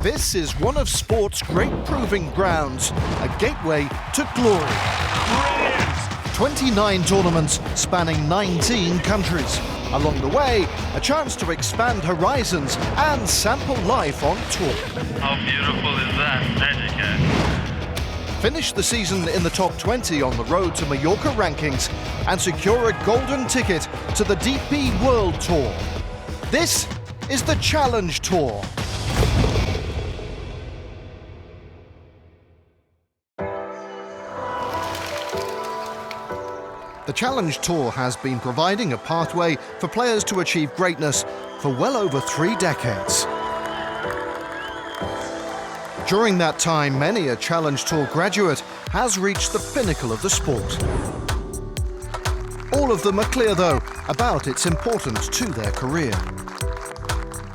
This is one of sport's great proving grounds, a gateway to glory. Brilliant! 29 tournaments spanning 19 countries. Along the way, a chance to expand horizons and sample life on tour. How beautiful is that? Magic. Finish the season in the top 20 on the road to Mallorca rankings and secure a golden ticket to the DP World Tour. This is the Challenge Tour. The Challenge Tour has been providing a pathway for players to achieve greatness for well over 3 decades. During that time, many a Challenge Tour graduate has reached the pinnacle of the sport. All of them are clear, though, about its importance to their career.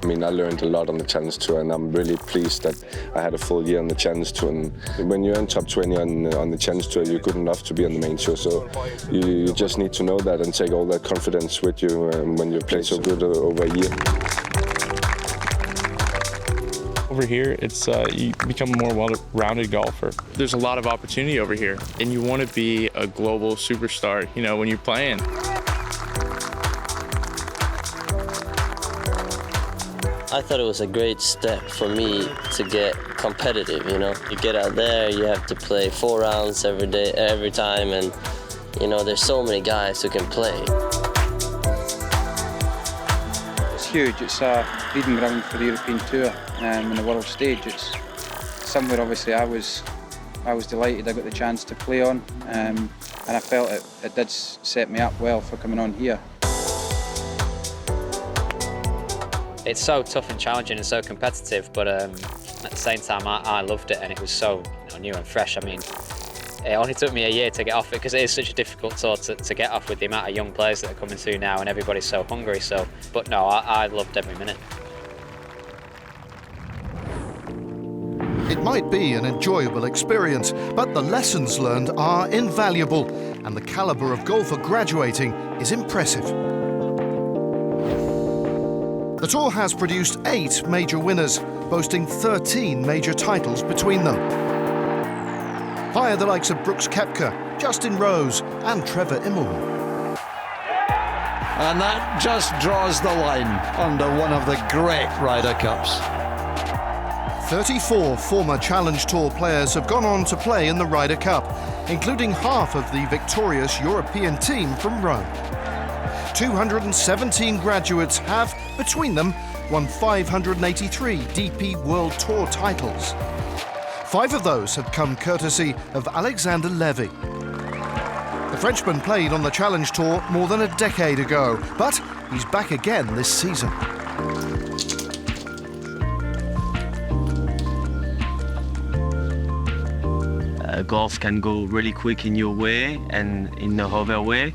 I mean, I learned a lot on the Challenge Tour, and I'm really pleased that I had a full year on the Challenge Tour. And when you're in top 20 on the Challenge Tour, you're good enough to be on the main tour. So you just need to know that and take all that confidence with you when you play so good over a year. Over here, it's you become a more well-rounded golfer. There's a lot of opportunity over here, and you want to be a global superstar, you know, when you're playing. I thought it was a great step for me to get competitive, you know. You get out there, you have to play 4 rounds every day, every time, and, you know, there's so many guys who can play. It's huge. It's a breeding ground for the European Tour and the world stage. It's somewhere, obviously, I was delighted I got the chance to play on, and I felt it did set me up well for coming on here. It's so tough and challenging and so competitive, but at the same time, I loved it, and it was so new and fresh. I mean, it only took me a year to get off it because it is such a difficult tour to get off with the amount of young players that are coming through now, and everybody's so hungry. But no, I loved every minute. It might be an enjoyable experience, but the lessons learned are invaluable, and the caliber of golfer graduating is impressive. The tour has produced 8 major winners, boasting 13 major titles between them. Via the likes of Brooks Koepka, Justin Rose and Trevor Immelman. And that just draws the line under one of the great Ryder Cups. 34 former Challenge Tour players have gone on to play in the Ryder Cup, including half of the victorious European team from Rome. 217 graduates have, between them, won 583 DP World Tour titles. 5 of those have come courtesy of Alexander Levy. The Frenchman played on the Challenge Tour more than a decade ago, but he's back again this season. Golf can go really quick in your way and in the other way,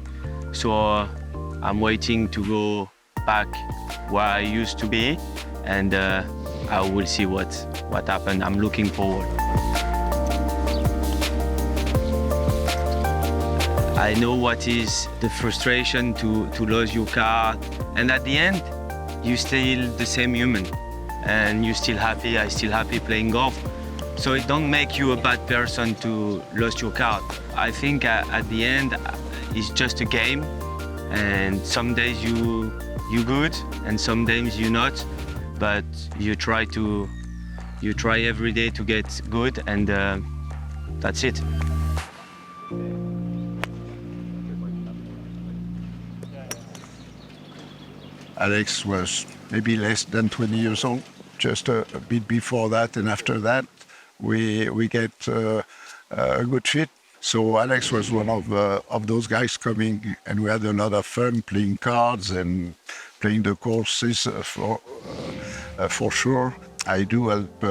so I'm waiting to go back where I used to be, and I will see what happened. I'm looking forward. I know what is the frustration to lose your card, and at the end, you're still the same human, and you're still happy. I'm still happy playing golf. So it don't make you a bad person to lose your card. I think at the end, it's just a game. And some days you good, and some days you not. But you try every day to get good, and that's it. Alex was maybe less than 20 years old, just a bit before that, and after that, we get a good fit. So Alex was one of those guys coming, and we had a lot of fun playing cards and playing the courses for sure. I do help,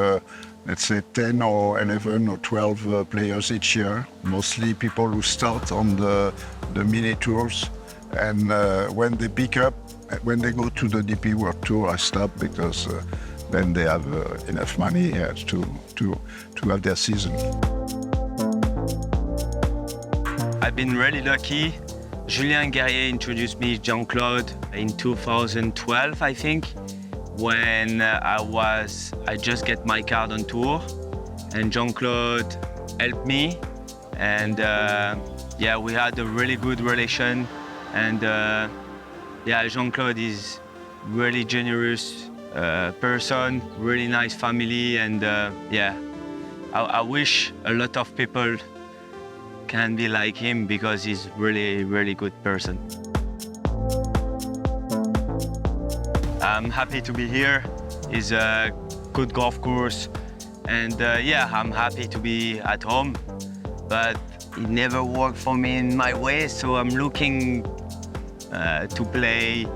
let's say, 10 or 11 or 12 players each year, mostly people who start on the mini tours. And when they pick up, when they go to the DP World Tour, I stop because then they have enough money to have their season. I've been really lucky. Julien Guerrier introduced me to Jean-Claude in 2012, I think. when I just get my card on tour, and Jean-Claude helped me, and yeah, we had a really good relation, and yeah, Jean-Claude is really generous person, really nice family, and yeah, I wish a lot of people can be like him because he's really, really good person. I'm happy to be here. It's a good golf course, and yeah, I'm happy to be at home, but it never worked for me in my way, so I'm looking to play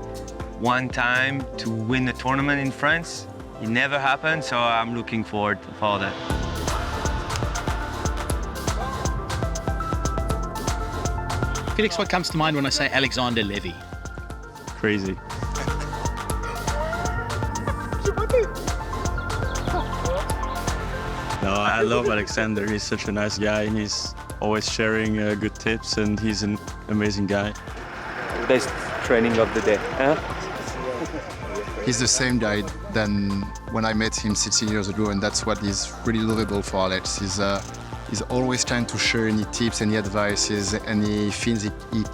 one time to win a tournament in France. It never happened, so I'm looking forward for that. Felix, what comes to mind when I say Alexander Levy? Crazy. No, I love Alexander. He's such a nice guy, and he's always sharing good tips, and he's an amazing guy. Best training of the day, huh? He's the same guy than when I met him 16 years ago, and that's what is really lovable for Alex. He's always trying to share any tips, any advices, any things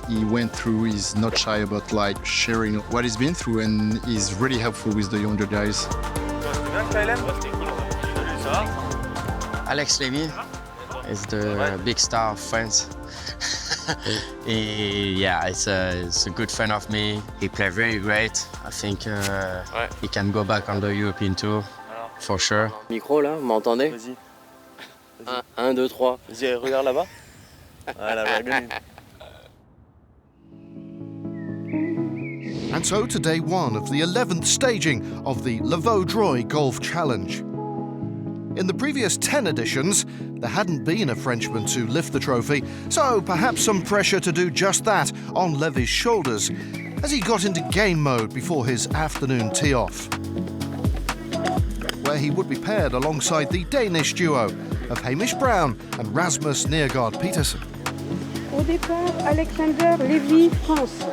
he went through. He's not shy about like sharing what he's been through, and he's really helpful with the younger guys. Alex Levy is the big star of France. Yeah, it's a good friend of me. He plays very great. I think he can go back on the European Tour, for sure. Micro là, vous m'entendez? Vas-y. 1, 2, 3. Vas-y, regarde là-bas. And so to day one of the 11th staging of the Le Vaudreuil Golf Challenge. In the previous 10 editions, there hadn't been a Frenchman to lift the trophy, so perhaps some pressure to do just that on Levy's shoulders as he got into game mode before his afternoon tee-off, where he would be paired alongside the Danish duo of Hamish Brown and Rasmus Nergaard Petersen. Au départ, Alexander Lévy, France.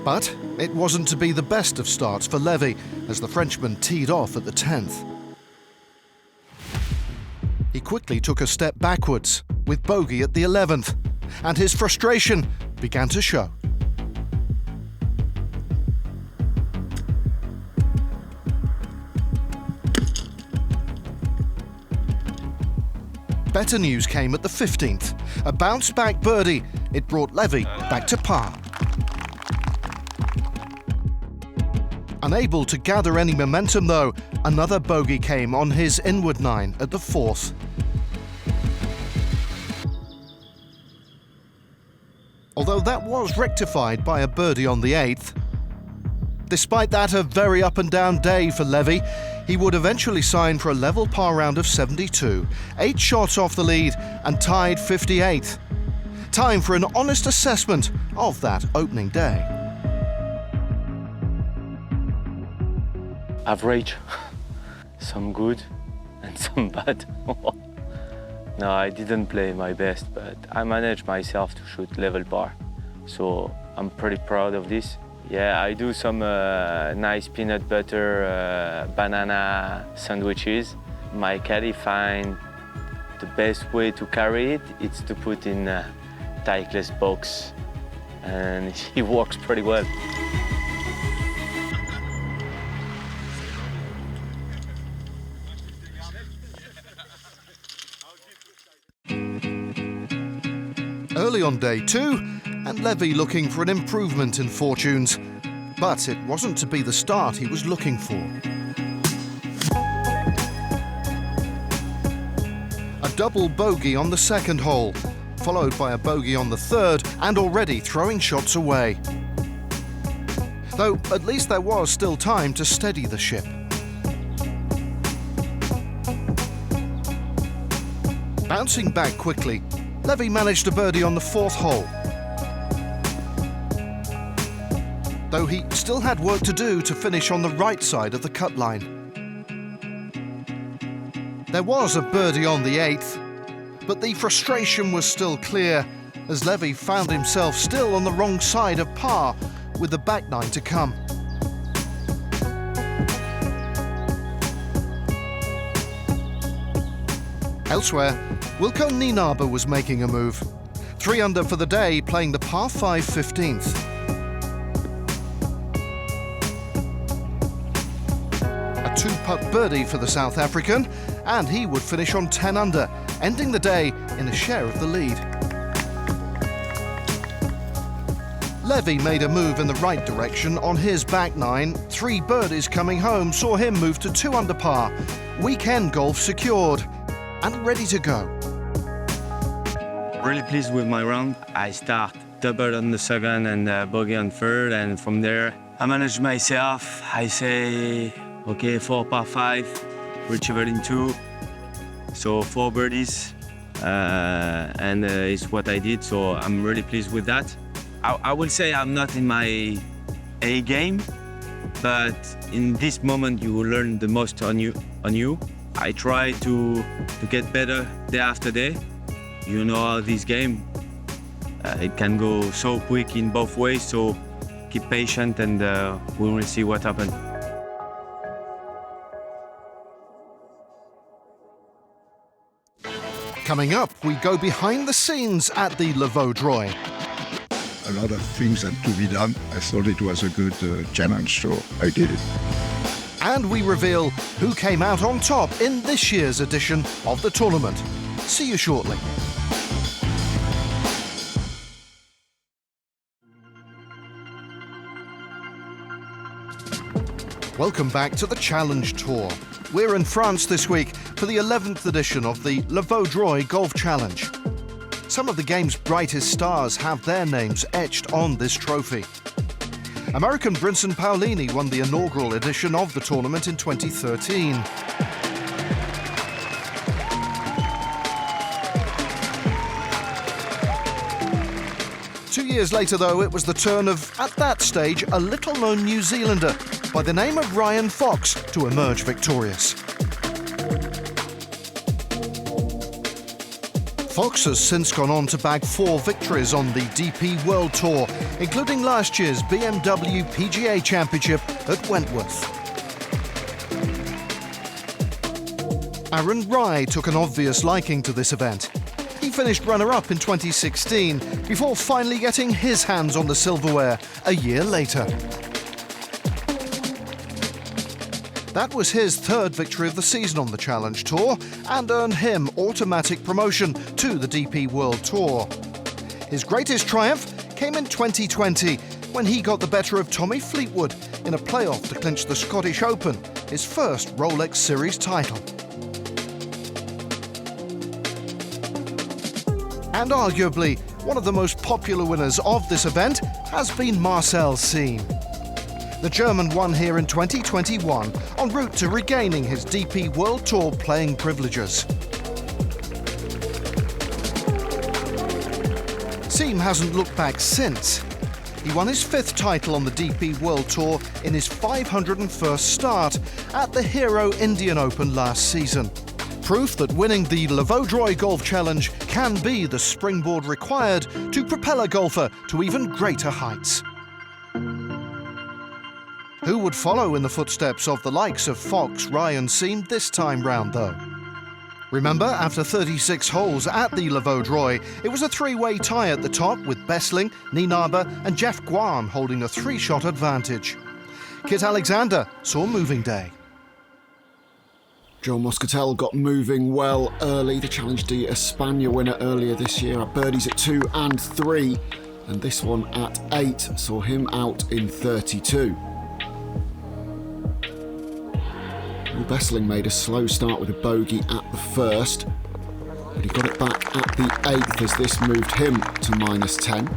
But it wasn't to be the best of starts for Levy as the Frenchman teed off at the 10th. He quickly took a step backwards with bogey at the 11th, and his frustration began to show. Better news came at the 15th. A bounce-back birdie. It brought Levy back to par. Unable to gather any momentum, though, another bogey came on his inward 9 at the 4th. Although that was rectified by a birdie on the 8th. Despite that, a very up-and-down day for Levy. He would eventually sign for a level par round of 72, 8 shots off the lead and tied 58th. Time for an honest assessment of that opening day. Average, some good and some bad. No, I didn't play my best, but I managed myself to shoot level par. So I'm pretty proud of this. Yeah, I do some nice peanut butter banana sandwiches. My caddy find the best way to carry it, it's to put in a Titleist box, and he works pretty well. Early on day 2, and Levy looking for an improvement in fortunes. But it wasn't to be the start he was looking for. A double bogey on the 2nd hole, followed by a bogey on the 3rd, and already throwing shots away. Though at least there was still time to steady the ship. Bouncing back quickly, Levy managed a birdie on the 4th hole. Though he still had work to do to finish on the right side of the cut line. There was a birdie on the 8th, but the frustration was still clear as Levy found himself still on the wrong side of par, with the back nine to come. Elsewhere, Wilco Nienaber was making a move. 3 under for the day, playing the par 5 15th. A 2-putt birdie for the South African, and he would finish on 10 under, ending the day in a share of the lead. Levy made a move in the right direction on his back nine. 3 birdies coming home saw him move to 2 under par. Weekend golf secured and ready to go. Really pleased with my round. I start double on the second and bogey on third, and from there I manage myself. I say, okay, 4 par 5, reachable in 2, so 4 birdies, and it's what I did. So I'm really pleased with that. I will say I'm not in my A game, but in this moment you will learn the most on you. I try to get better day after day. You know how this game, it can go so quick in both ways, so keep patient and we will see what happens. Coming up, we go behind the scenes at the Le Vaudreuil. A lot of things had to be done. I thought it was a good challenge, so I did it. And we reveal who came out on top in this year's edition of the tournament. See you shortly. Welcome back to the Challenge Tour. We're in France this week for the 11th edition of the Le Vaudreuil Golf Challenge. Some of the game's brightest stars have their names etched on this trophy. American Brinson Paolini won the inaugural edition of the tournament in 2013. Two years later, though, it was the turn of, at that stage, a little-known New Zealander by the name of Ryan Fox to emerge victorious. Fox has since gone on to bag 4 victories on the DP World Tour, including last year's BMW PGA Championship at Wentworth. Aaron Rai took an obvious liking to this event. He finished runner-up in 2016 before finally getting his hands on the silverware a year later. That was his 3rd victory of the season on the Challenge Tour and earned him automatic promotion to the DP World Tour. His greatest triumph came in 2020 when he got the better of Tommy Fleetwood in a playoff to clinch the Scottish Open, his first Rolex Series title. And arguably, one of the most popular winners of this event has been Marcel Siem. The German won here in 2021, en route to regaining his DP World Tour playing privileges. Siem hasn't looked back since. He won his 5th title on the DP World Tour in his 501st start at the Hero Indian Open last season. Proof that winning the Le Vaudreuil Golf Challenge can be the springboard required to propel a golfer to even greater heights. Who would follow in the footsteps of the likes of Fox, Rai and Siem this time round, though? Remember, after 36 holes at the Le Vaudreuil, it was a 3-way tie at the top, with Bessling, Nienaber and Jeff Guan holding a 3-shot advantage. Kit Alexander saw moving day. Joe Moscatel got moving well early. The Challenge d'Espagne winner earlier this year had birdies at 2 and 3, and this one at 8 saw him out in 32. Will Bessling made a slow start with a bogey at the first, but he got it back at the 8th as this moved him to -10.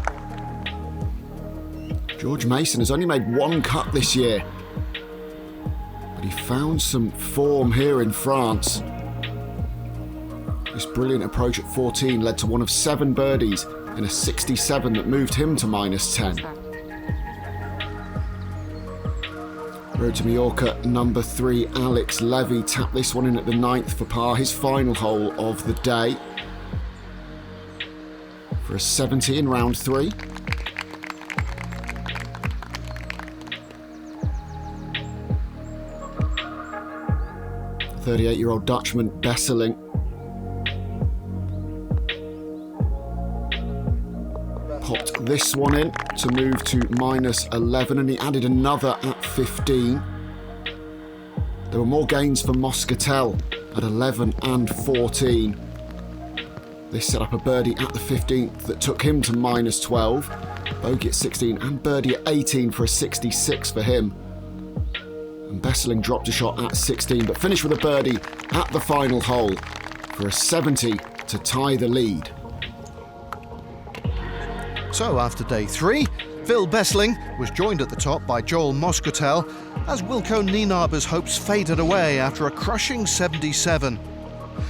George Mason has only made 1 cut this year, but he found some form here in France. This brilliant approach at 14 led to one of 7 birdies in a 67 that moved him to -10. Road to Mallorca, number 3, Alex Levy tapped this one in at the 9th for par, his final hole of the day. for a 70 in round 3. The 38-year-old Dutchman Besseling popped this one in to move to -11, and he added another at 15. There were more gains for Moscatel at 11 and 14. This set up a birdie at the 15th that took him to -12, bogey at 16 and birdie at 18 for a 66 for him. And Besseling dropped a shot at 16 but finished with a birdie at the final hole for a 70 to tie the lead. So after day 3, Phil Besseling was joined at the top by Joel Moscatel as Wilco Nienaber's hopes faded away after a crushing 77,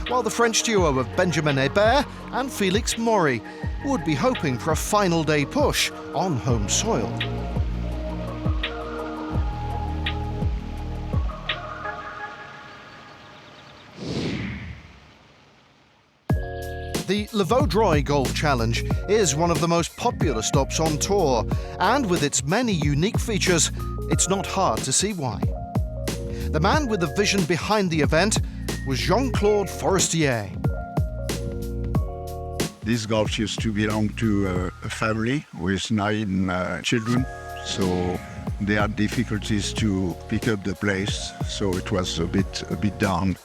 while the French duo of Benjamin Hébert and Félix Maury would be hoping for a final day push on home soil. The Le Vaudreuil Golf Challenge is one of the most popular stops on tour, and with its many unique features, it's not hard to see why. The man with the vision behind the event was Jean-Claude Forestier. This golf used to belong to a family with 9 children, so they had difficulties to pick up the place, so it was a bit down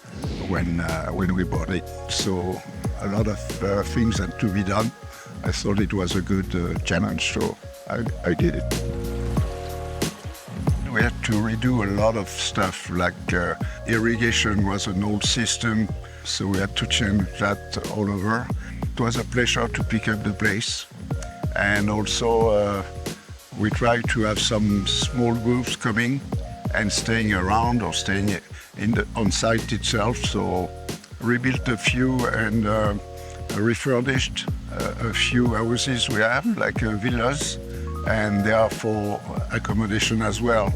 when we bought it. So a lot of things had to be done. I thought it was a good challenge, so I did it. We had to redo a lot of stuff, like irrigation was an old system, so we had to change that all over. It was a pleasure to pick up the place, and also we tried to have some small groups coming and staying around or staying on site itself, so rebuilt a few and refurbished a few houses we have, like villas, and they are for accommodation as well.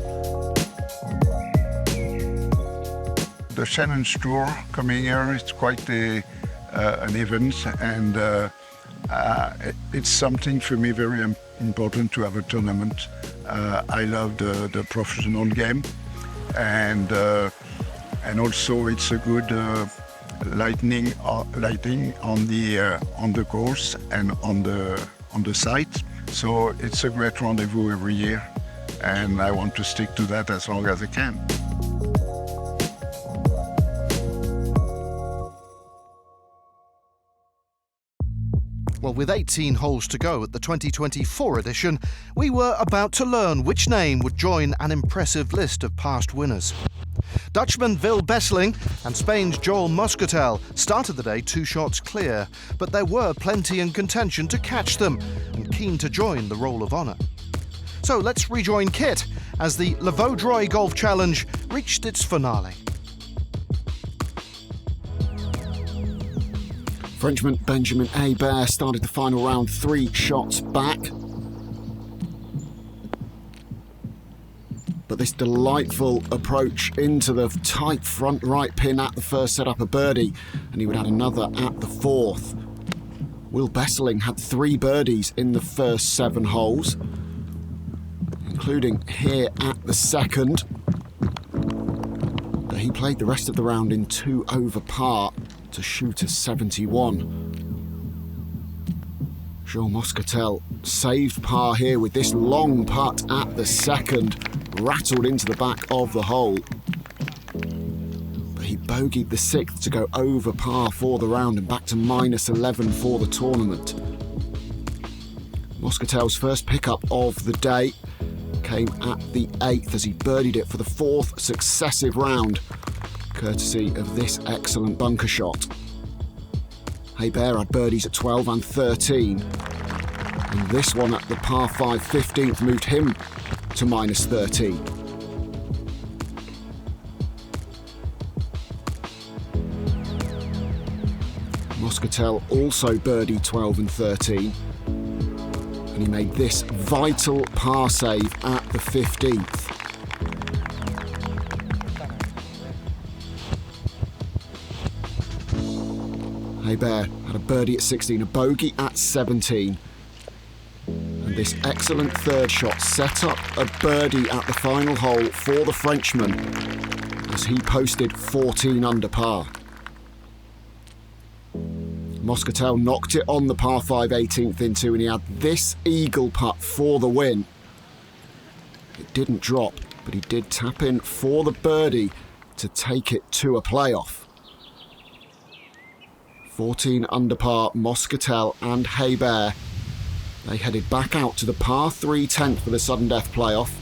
The Challenge Tour coming here, it's quite an event, and it's something for me very important to have a tournament. I love the professional game, and also it's a good lighting on the course and on the site. So it's a great rendezvous every year, and I want to stick to that as long as I can. Well, with 18 holes to go at the 2024 edition, we were about to learn which name would join an impressive list of past winners. Dutchman Phil Besseling and Spain's Joel Moscatel started the day 2 shots clear, but there were plenty in contention to catch them and keen to join the Roll of Honour. So let's rejoin Kit as the Le Vaudreuil Golf Challenge reached its finale. Frenchman Benjamin Hébert started the final round 3 shots back. But this delightful approach into the tight front right pin at the first set up a birdie, and he would add another at the 4th. Will Besseling had 3 birdies in the first 7 holes, including here at the 2nd. But he played the rest of the round in 2 over par to shoot a 71. Joel Moscatel saved par here with this long putt at the 2nd, rattled into the back of the hole. But he bogeyed the 6th to go over par for the round and back to -11 for the tournament. Moscatel's first pickup of the day came at the 8th as he birdied it for the 4th successive round, courtesy of this excellent bunker shot. Hébert had birdies at 12 and 13, and this one at the par 5 15th moved him to -13. Moscatel also birdied 12 and 13, and he made this vital par save at the 15th. Hébert had had a birdie at 16, a bogey at 17. And this excellent third shot set up a birdie at the final hole for the Frenchman as he posted 14 under par. Moscatel knocked it on the par 5 18th into, and he had this eagle putt for the win. It didn't drop, but he did tap in for the birdie to take it to a playoff. 14 under par, Moscatel and Hebert. They headed back out to the par 3 10th for the sudden death playoff.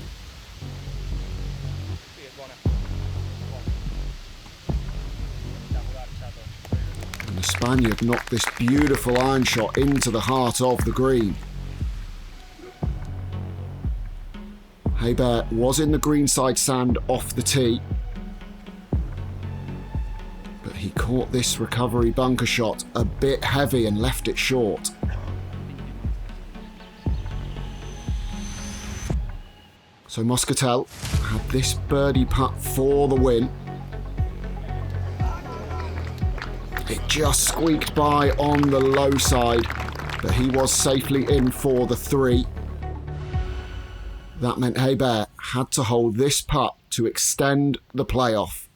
And the Spaniard knocked this beautiful iron shot into the heart of the green. Hebert was in the greenside sand off the tee, but he caught this recovery bunker shot a bit heavy and left it short. So Moscatel had this birdie putt for the win. It just squeaked by on the low side, but he was safely in for the 3. That meant Hebert had to hold this putt to extend the playoff.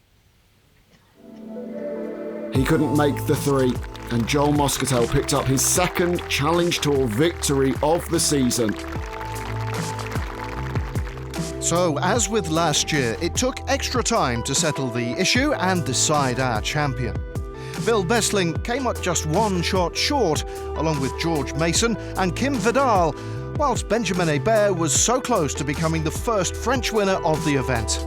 He couldn't make the 3, and Joel Moscatel picked up his second Challenge Tour victory of the season. So, as with last year, it took extra time to settle the issue and decide our champion. Bill Bestling came up just 1 shot short, along with George Mason and Kim Vidal, whilst Benjamin Hebert was so close to becoming the first French winner of the event.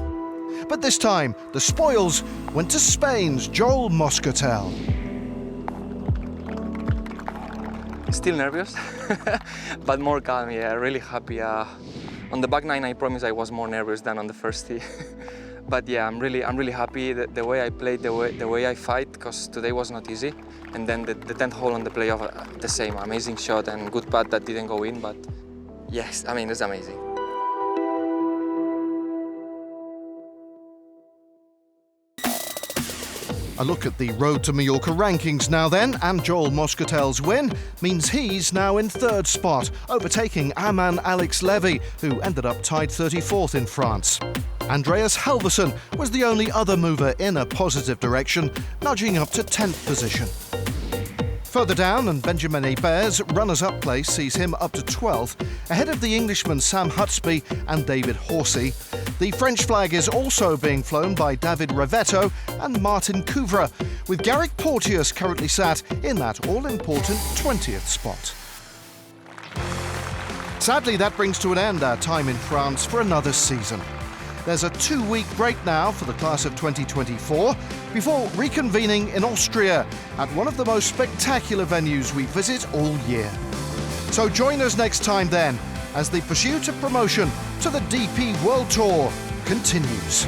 But this time, the spoils went to Spain's Joel Moscatel. Still nervous, but more calm, yeah, really happy. On the back 9, I promise I was more nervous than on the first tee. But yeah, I'm really happy that the way I played, the way I fight, because today was not easy. And then the 10th hole on the playoff, the same, amazing shot and good putt that didn't go in, but yes, I mean, it's amazing. A look at the Road to Mallorca rankings now then, and Joel Moscatel's win means he's now in 3rd spot, overtaking Aman Alex Levy, who ended up tied 34th in France. Andreas Halverson was the only other mover in a positive direction, nudging up to 10th position. Further down, and Benjamin Hebert's runners-up place sees him up to 12th, ahead of the Englishmen Sam Hutsby and David Horsey. The French flag is also being flown by David Ravetto and Martin Couvre, with Garrick Porteous currently sat in that all-important 20th spot. Sadly, that brings to an end our time in France for another season. There's a 2-week break now for the class of 2024 before reconvening in Austria at one of the most spectacular venues we visit all year. So join us next time then as the pursuit of promotion to the DP World Tour continues.